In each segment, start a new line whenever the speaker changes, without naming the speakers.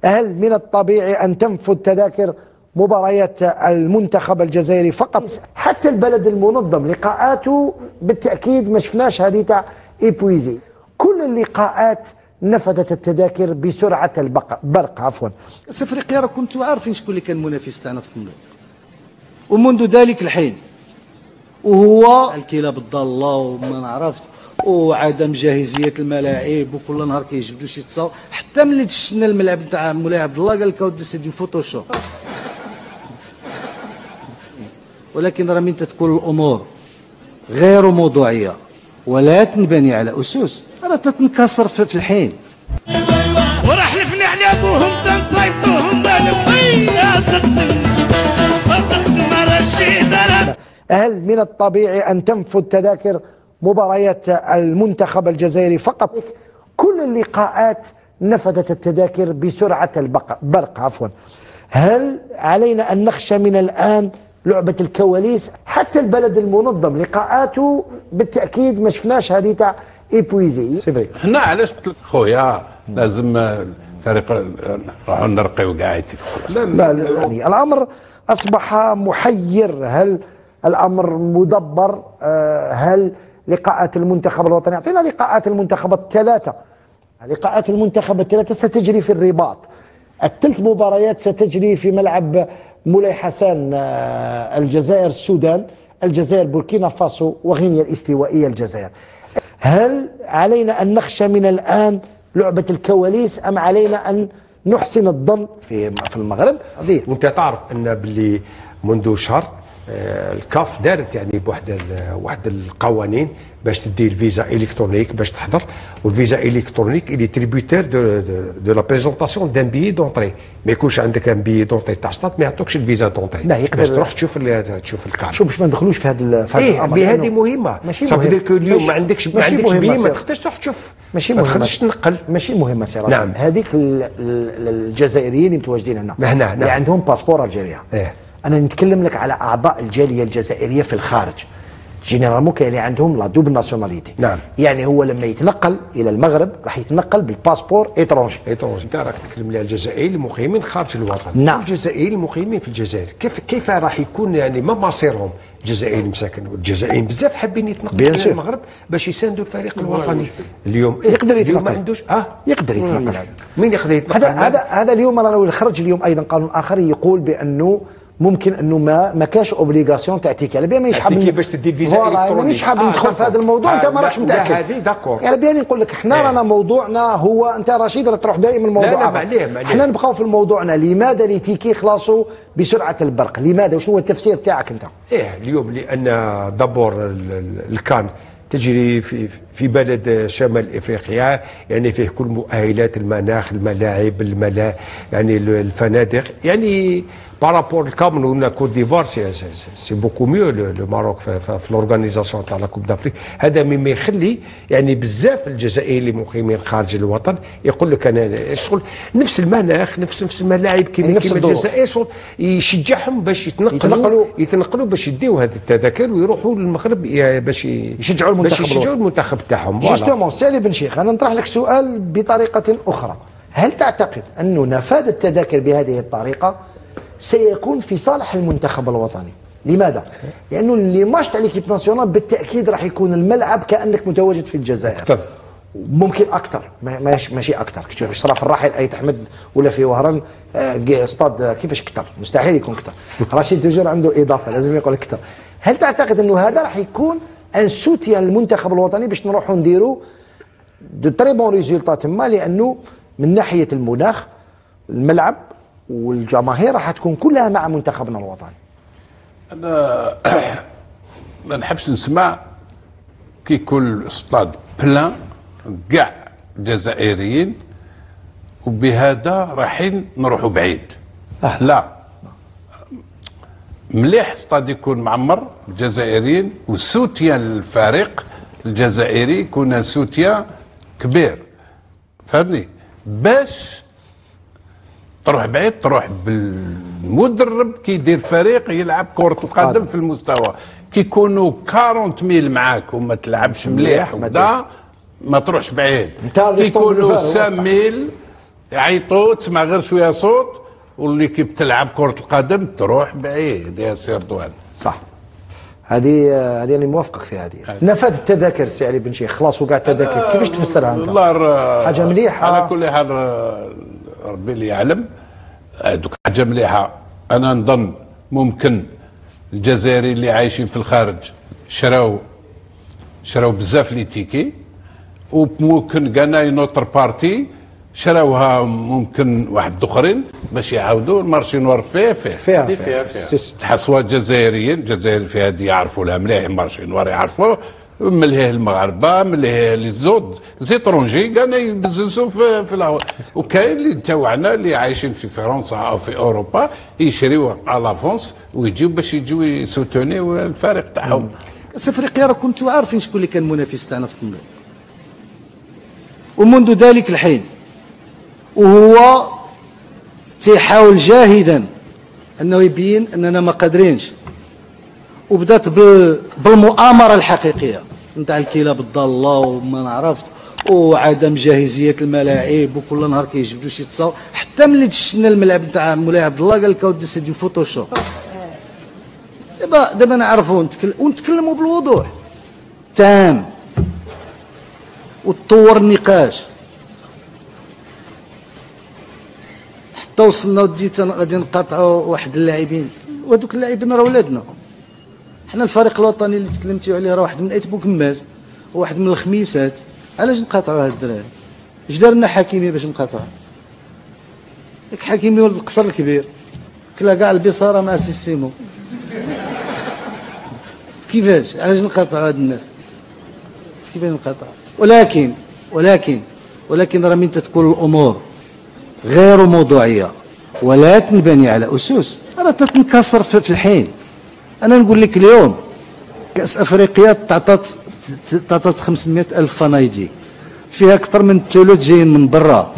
هل من الطبيعي أن تنفذ تذاكر مباريات المنتخب الجزائري فقط؟ حتى البلد المنظم لقاءاته بالتأكيد ما شفناش هذه تاع إيبويزي. كل اللقاءات نفذت التذاكر بسرعة البرق. عفوا
افريقيا راه كنتوا عارفين شكون اللي كان المنافس تاعنا في التملك، ومنذ ذلك الحين وهو الكلاب الضاله وما نعرفش وعدم جاهزيه الملاعب، وكل نهار كيجبدوا شي تصاور. حتى ملي شفنا الملعب تاع مولاي عبد الله قال لك اودي سيدي فوتوشوب. ولكن راه من تتكون الامور غير موضوعيه ولا تنبني على اسس راه تتنكسر في الحين.
وراه حلفنا على ابوهم تنصيفطوهم بالفيا تقسم رشيد.
هل من الطبيعي أن تنفذ تذاكر مباريات المنتخب الجزائري فقط؟ كل اللقاءات نفذت التذاكر بسرعة البرق. عفوا هل علينا أن نخشى من الآن لعبة الكواليس؟ حتى البلد المنظم لقاءاته بالتأكيد ما شفناش هذه تاع إيبويزي.
سيفري حنا علاش قلت لك خويا لازم الفريق راحوا نرقيو كاع
لا يعني الأمر أصبح محير. هل الأمر مدبر؟ هل لقاءات المنتخب الوطني، أعطينا لقاءات المنتخب الثلاثة، لقاءات المنتخب الثلاثة ستجري في الرباط، الثلاث مباريات ستجري في ملعب مولاي حسن الجزائر السودان، الجزائر بوركينا فاسو، وغينيا الاستوائية الجزائر. هل علينا أن نخشى من الآن لعبة الكواليس أم علينا أن نحسن الظن في المغرب؟
وانت تعرف ان باللي منذ شهر الكاف دارت يعني بواحد القوانين باش تدي الفيزا الكترونيك باش تحضر، والفيزا الكترونيك اللي تريبيوتير دو لا بريزونطاسيون دان بيي دونطري. ما يكونش عندك ان بيي دونطري تاع ستاد ما يعطوكش الفيزا دونطري باش تروح تشوف الكارت.
شوف باش ما ندخلوش في هذا
الامر. هذه مهمه. صافي دير كو اليوم ما عندكش بيي ما تقدرش تروح تشوف، ما تقدرش تنقل.
ماشي مهمه سي
نعم.
هذيك الجزائريين اللي متواجدين هنا
نعم.
اللي عندهم باسبور الجيريا. انا نتكلم لك على اعضاء الجاليه الجزائريه في الخارج جينيرالمون كاين اللي عندهم لا دوبل ناسيوناليتي.
نعم.
يعني هو لما يتنقل الى المغرب راح يتنقل بالباسبور ايترونجي.
انت راك تتكلم على الجزائريين المقيمين خارج الوطن.
نعم.
الجزائريين المقيمين في الجزائر كيف راح يكون يعني ما مصيرهم؟ الجزائريين مساكن والجزائريين بزاف حابين يتنقلوا الى المغرب باش يساندوا الفريق الوطني. اليوم
يقدر يتنقل.
اليوم ما عندوش
يقدر يتنقل.
مين يقدر يتنقل؟
هذا اليوم رانا خرج اليوم ايضا قانون اخر يقول بانه ممكن انه ما كاش اوبليغاسيون تاع تيكي. بيان مانيش حاب
باش تدي الفيزا الكترونيه.
مانيش حاب ندخل في هذا الموضوع. انت ما راكش متاكد.
هذه داكور.
يعني بيان نقول لك احنا رانا موضوعنا هو انت رشيد راك تروح دائما الموضوع.
لا
احنا نبقاو في موضوعنا. لماذا لي تيكي خلاصوا بسرعه البرق؟ لماذا؟ وشنو هو التفسير تاعك انت؟
اليوم لان دابور الكان تجري في بلد شمال افريقيا، يعني فيه كل مؤهلات المناخ، الملاعب، يعني الفنادق، يعني بارابور الكاميرون ولا كوت ديفوار سي بوكو ميو لو ماروك في لورغانيزاسيون تاع لا كوب دافريك. هذا مما يخلي يعني بزاف الجزائريين اللي مقيمين خارج الوطن يقول لك انا شغل نفس المناخ نفس الملاعب كيما الجزائر، شغل يشجعهم باش يتنقلوا باش يديو هذه التذاكر ويروحوا للمغرب باش يشجعوا المنتخب تاعهم.
جوستومون سالي بن شيخ، انا نطرح لك سؤال بطريقه اخرى. هل تعتقد انه نفاذ التذاكر بهذه الطريقه سيكون في صالح المنتخب الوطني؟ لماذا؟ لانه اللي ماتش تاع ليكيب ناسيونال بالتاكيد راح يكون الملعب كانك متواجد في الجزائر أكثر. ممكن اكثر، ماشي اكثر. تشوف صرا في الراحل ايت احمد ولا في وهران استاد كيفاش اكثر؟ مستحيل يكون اكثر. رشيد توجور عنده اضافه لازم يقول اكثر. هل تعتقد انه هذا راح يكون ان سوتيان المنتخب الوطني باش نروحوا نديروا دو تري بون ريزولتا تما؟ لانه من ناحيه المناخ الملعب والجماهير راح تكون كلها مع منتخبنا الوطني.
انا ما نحبش نسمع كي يكون الاستاد بلان كاع جزائريين وبهذا رايحين نروحوا بعيد. لا، مليح استاد يكون معمر بالجزائريين وسوتيان الفريق الجزائري يكون سوتيان كبير، فهمني؟ باش تروح بعيد تروح بالمدرب كيدير فريق يلعب كرة القدم في المستوى. كي يكونوا 40 ميل معاك وما تلعبش مليح وكذا ما تروحش بعيد. كي يكونوا 5 ميل يعيطوا تسمع غير شويه صوت والليكيب تلعب كره القدم تروح بعيد يا سي رضوان.
صح. هذه اللي موافقك فيها. هذه نفاذ التذاكر سي علي بن شيخ، خلاص وقع التذاكر، كيفاش تفسرها انت؟
والله
حاجه مليحه
على كل حال، ربي اللي يعلم. دوك حاجه مليحه. انا نظن ممكن الجزائريين اللي عايشين في الخارج شراو بزاف لي تيكي، وممكن كانا نوتر بارتي شراوها ممكن واحد اخرين باش يعاودوا المارشي نوار فيها تحسوا الجزائريين في هذه يعرفوا لها مليح، المارشي نوار يعرفوا مليه المغاربه مليه لي زود زيترونجي كانوا يبززوا في الهواء. وكاين اللي تاوعنا اللي عايشين في فرنسا او في اوروبا يشريوا على لافونس ويجيو باش يجيو يسوتونيو الفريق تاعهم.
كاس افريقيا راه كنتوا عارفين شكون اللي كان المنافس تاعنا في التنظيم، ومنذ ذلك الحين وهو تيحاول جاهدا انه يبين اننا ما قادرينش، وبدات بالمؤامره الحقيقيه نتاع الكلاب الضاله وما نعرف وعدم جاهزيه الملاعب، وكل نهار كيجبدوا شي تصاور. حتى ملي دشنا الملعب نتاع مولاي عبد الله قال لك اودي سي دي فوتوشوب. دابا نعرفوا ونتكلموا بالوضوح تام وتطور النقاش حتى وصلنا وديت غادي نقاطعوا واحد اللاعبين، وهذوك اللاعبين راه ولادنا. حنا الفريق الوطني اللي تكلمتي عليه راه واحد من ايت بوكماز وواحد من الخميسات. علاش نقاطعوا هاد الدراري؟ اش دار لنا حكيمي باش نقاطعوا؟ ياك حكيمي ولد القصر الكبير كلا كاع البصاره مع سيمو. كيفاش؟ علاش نقاطعوا هاد الناس؟ كيفاش نقاطعوا؟ ولكن راه من تتكون الامور غير موضوعيه ولا تنبني على اسس راه تتنكسر في الحين. انا نقول لك اليوم كاس افريقيا تعطات 500,000 فنايدي، فيها اكثر من الثلث جايين من برا،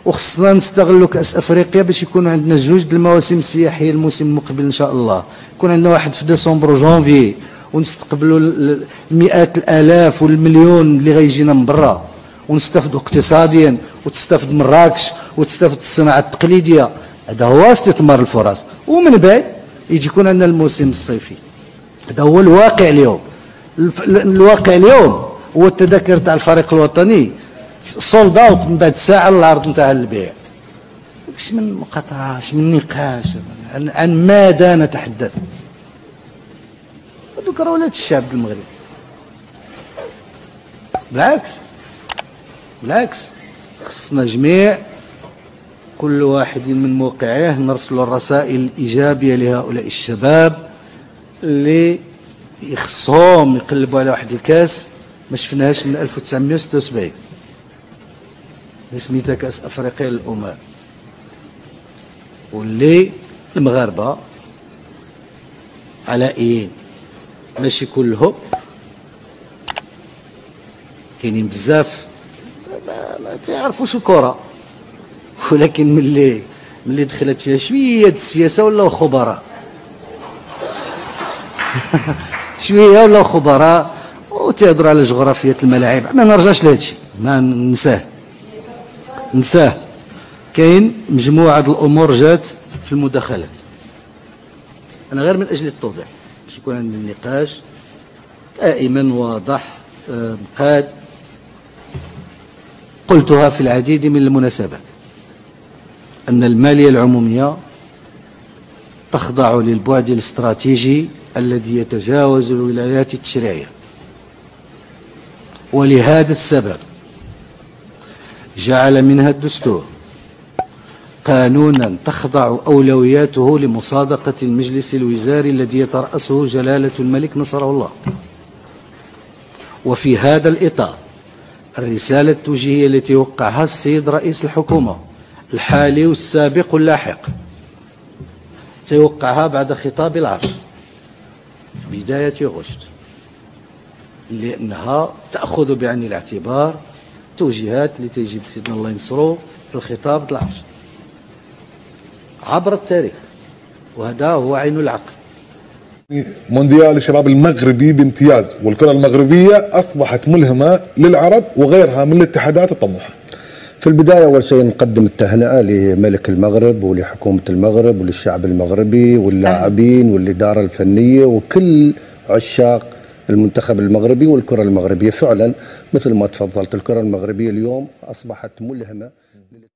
وخصنا نستغلوا كاس افريقيا باش يكون عندنا جوج د المواسم السياحيه الموسم المقبل ان شاء الله. يكون عندنا واحد في ديسمبر وجونفي ونستقبلوا المئات الالاف والمليون اللي غيجينا من برا، ونستافدوا اقتصاديا وتستافد مراكش وتستافد الصناعه التقليديه. هذا هو استثمار الفرص. ومن بعد يجي يكون عندنا الموسم الصيفي. هذا هو الواقع اليوم. الواقع اليوم هو التذاكر تاع الفريق الوطني سولد اوت من بعد ساعه العرض نتاع البيع. اش من مقاطعه، اش من نقاش، عن ماذا نتحدث؟ هذوك راه ولاد الشعب المغربي. بالعكس خصنا جميع كل واحد من موقعه نرسل الرسائل الإيجابية لهؤلاء الشباب اللي يخصهم يقلبوا على واحد الكاس ما شفناهاش من 1976 اللي سميتها كاس افريقيا للامم، واللي المغاربه علائيين ماشي كلهم، كاينين بزاف ما تعرفوش الكره، ولكن ملي دخلت فيها شويه السياسه ولاو خبراء شويه ولاو خبراء وتهضروا على جغرافيه الملاعب. ما نرجعش لهذا الشيء، ما ننساه. كاين مجموعه الامور جات في المداخلات. انا غير من اجل التوضيح باش يكون عندنا النقاش دائما واضح مقاد. قلتها في العديد من المناسبات أن المالية العمومية تخضع للبعد الاستراتيجي الذي يتجاوز الولايات التشريعية، ولهذا السبب جعل منها الدستور قانونا تخضع أولوياته لمصادقة المجلس الوزاري الذي يترأسه جلالة الملك نصره الله. وفي هذا الإطار الرسالة التوجيهية التي وقعها السيد رئيس الحكومة الحالي والسابق واللاحق توقعها بعد خطاب العرش بداية غشت، لأنها تأخذ بعين الاعتبار توجيهات اللي تجي سيدنا الله ينصره في الخطاب العرش عبر التاريخ، وهذا هو عين العقل.
مونديال الشباب المغربي بامتياز، والكرة المغربية أصبحت ملهمة للعرب وغيرها من الاتحادات الطموحة.
في البداية أول شيء نقدم التهنئة لملك المغرب ولحكومة المغرب وللشعب المغربي واللاعبين والإدارة الفنية وكل عشاق المنتخب المغربي والكرة المغربية. فعلا مثل ما تفضلت الكرة المغربية اليوم أصبحت ملهمة.